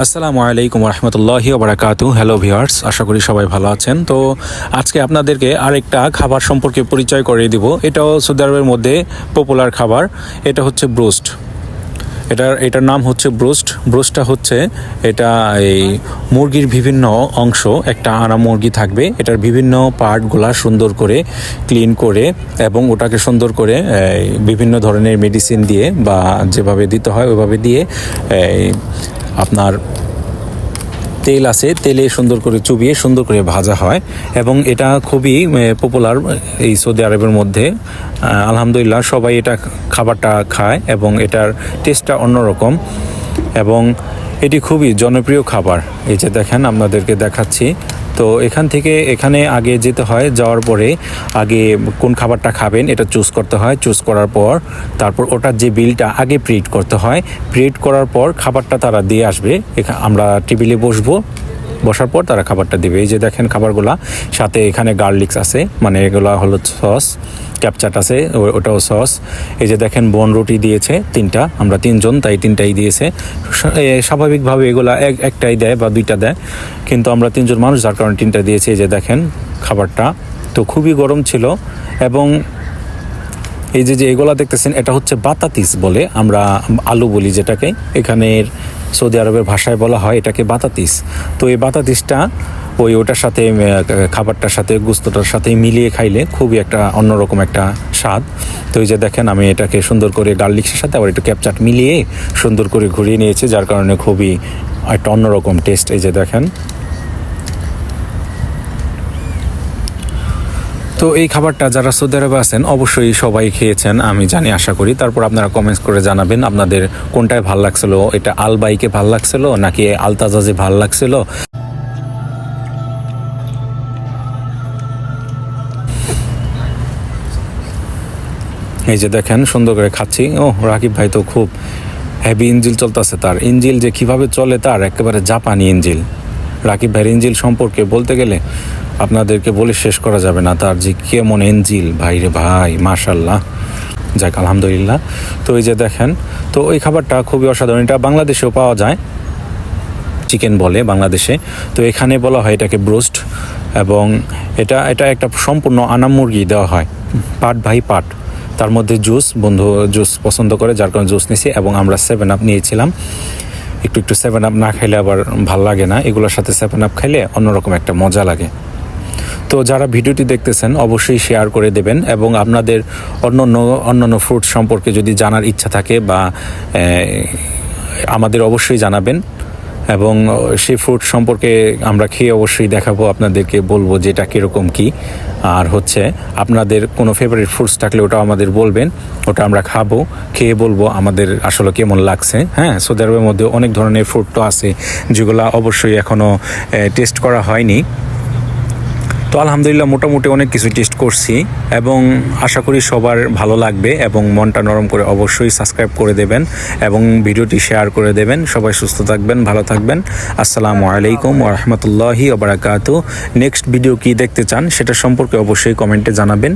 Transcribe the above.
আসসালামু আলাইকুম রহমতুল্লাহি ওয়া বারাকাতুহু। হ্যালো ভিউয়ার্স, আশা করি সবাই ভালো আছেন। তো আজকে আপনাদেরকে আরেকটা খাবার সম্পর্কে পরিচয় করিয়ে দিব। এটাও সৌদি আরবের মধ্যে পপুলার খাবার। এটা হচ্ছে ব্রোস্ট। এটার নাম হচ্ছে ব্রোস্ট। ব্রোস্টটা হচ্ছে এটা এই মুরগির বিভিন্ন অংশ, একটা আনা মুরগি থাকবে, এটার বিভিন্ন পার্টগুলা সুন্দর করে ক্লিন করে এবং ওটাকে সুন্দর করে বিভিন্ন ধরনের মেডিসিন দিয়ে বা যেভাবে দিতে হয় ওইভাবে দিয়ে আপনার তেল আছে, তেলে সুন্দর করে চুবিয়ে সুন্দর করে ভাজা হয় এবং এটা খুবই পপুলার এই সৌদি আরবের মধ্যে। আলহামদুলিল্লাহ সবাই এটা খাবারটা খায় এবং এটার টেস্টটা অন্যরকম এবং এটি খুবই জনপ্রিয় খাবার। এই যে দেখেন, আপনাদেরকে দেখাচ্ছি। তো এখানে আগে যেতে হয়, যাওয়ার পরে আগে কোন খাবারটা খাবেন এটা চুজ করতে হয়। চুজ করার পর তারপর ওটার যে বিলটা আগে প্রিন্ট করতে হয়। প্রিন্ট করার পর খাবারটা তারা দিয়ে আসবে, আমরা টেবিলে বসার পর তারা খাবারটা দিবে। এই যে দেখেন খাবারগুলা, সাথে এখানে গার্লিক্স আছে, মানে এগুলা হলো সস, ক্যাপচাট আছে, ওটাও সস। এই যে দেখেন বন রুটি দিয়েছে তিনটা, আমরা তিনজন তাই তিনটাই দিয়েছে। স্বাভাবিকভাবে এগুলা একটাই দেয় বা দুইটা দেয়, কিন্তু আমরা তিনজন মানুষ যার কারণে তিনটা দিয়েছি। এই যে দেখেন খাবারটা তো খুবই গরম ছিল এবং এই যে এগুলা দেখতেছেন এটা হচ্ছে বাতাতিস বলে, আমরা আলু বলি যেটাকে, এখানের সৌদি আরবের ভাষায় বলা হয় এটাকে বাতাতিস। তো এই বাতাতিসটা ওটার সাথে, খাবারটার সাথে, গুস্তটার সাথে মিলিয়ে খাইলে খুবই একটা অন্যরকম একটা স্বাদ। তো এই যে দেখেন আমি এটাকে সুন্দর করে গার্লিক্সের সাথে আবার একটু ক্যাপচাট মিলিয়ে সুন্দর করে ঘুরিয়ে নিয়েছি, যার কারণে খুবই একটা অন্যরকম টেস্ট। এই যে দেখেন, তো এই খাবারটা যারা সৌদি আরবে আছেন অবশ্যই সবাই খেয়েছেন আমি জানি, আশা করি। তারপর আপনারা কমেন্টস করে জানাবেন আপনাদের কোনটায় ভাল লাগছিল, এটা আল বাইকে ভাল লাগছিল নাকি আলতাজাজে ভাল লাগছিল। এই যে দেখেন সুন্দর করে খাচ্ছি। রাকিব ভাই তো খুব হেভি ইঞ্জিল চলতেছে, তার ইঞ্জিল যে কিভাবে চলে তার একেবারে জাপানি ইঞ্জিল। রাকিব ভাইয়ের ইঞ্জিল সম্পর্কে বলতে গেলে আপনাদেরকে বলে শেষ করা যাবে না, তার যে কেমন ইঞ্জিল ভাই রে ভাই, মাশাল্লাহ, যাক আলহামদুলিল্লাহ। তো এই যে দেখেন, তো ওই খাবারটা খুবই অসাধারণ। এটা বাংলাদেশেও পাওয়া যায়, চিকেন বলে বাংলাদেশে, তো এখানে বলা হয় এটাকে ব্রোস্ট। এবং এটা একটা সম্পূর্ণ আনা মুরগি দেওয়া হয়, পাট ভাই পাট, তার মধ্যে বন্ধু জুস পছন্দ করে যার কারণে জুস নিয়েছি এবং আমরা 7 আপ নিয়েছিলাম। একটু 7 আপ না খাইলে আবার ভাল লাগে না, এগুলোর সাথে 7 আপ খাইলে অন্যরকম একটা মজা লাগে। তো যারা ভিডিওটি দেখতেছেন অবশ্যই শেয়ার করে দেবেন এবং আপনাদের অন্যান্য ফ্রুট সম্পর্কে যদি জানার ইচ্ছা থাকে বা আমাদের অবশ্যই জানাবেন এবং সেই ফ্রুট সম্পর্কে আমরা খেয়ে অবশ্যই দেখাবো, আপনাদেরকে বলবো যে এটা কীরকম কী। আর হচ্ছে আপনাদের কোনো ফেভারিট ফ্রুটস থাকলে ওটাও আমাদের বলবেন, ওটা আমরা খাবো, খেয়ে বলবো আমাদের আসলে কেমন লাগছে। হ্যাঁ, সৌদি আরবের মধ্যে অনেক ধরনের ফ্রুট তো আছে যেগুলো অবশ্যই এখনও টেস্ট করা হয়নি। তো আলহামদুলিল্লাহ মোটামুটি অনেক কিছু টেস্ট করছি এবং আশা করি সবার ভালো লাগবে এবং মনটা নরম করে অবশ্যই সাবস্ক্রাইব করে দেবেন এবং ভিডিওটি শেয়ার করে দেবেন। সবাই সুস্থ থাকবেন, ভালো থাকবেন। আসসালামু আলাইকুম ওয়া রাহমাতুল্লাহি ওয়া বারাকাতুহু। নেক্সট ভিডিও কি দেখতে চান সেটা সম্পর্কে অবশ্যই কমেন্টে জানাবেন।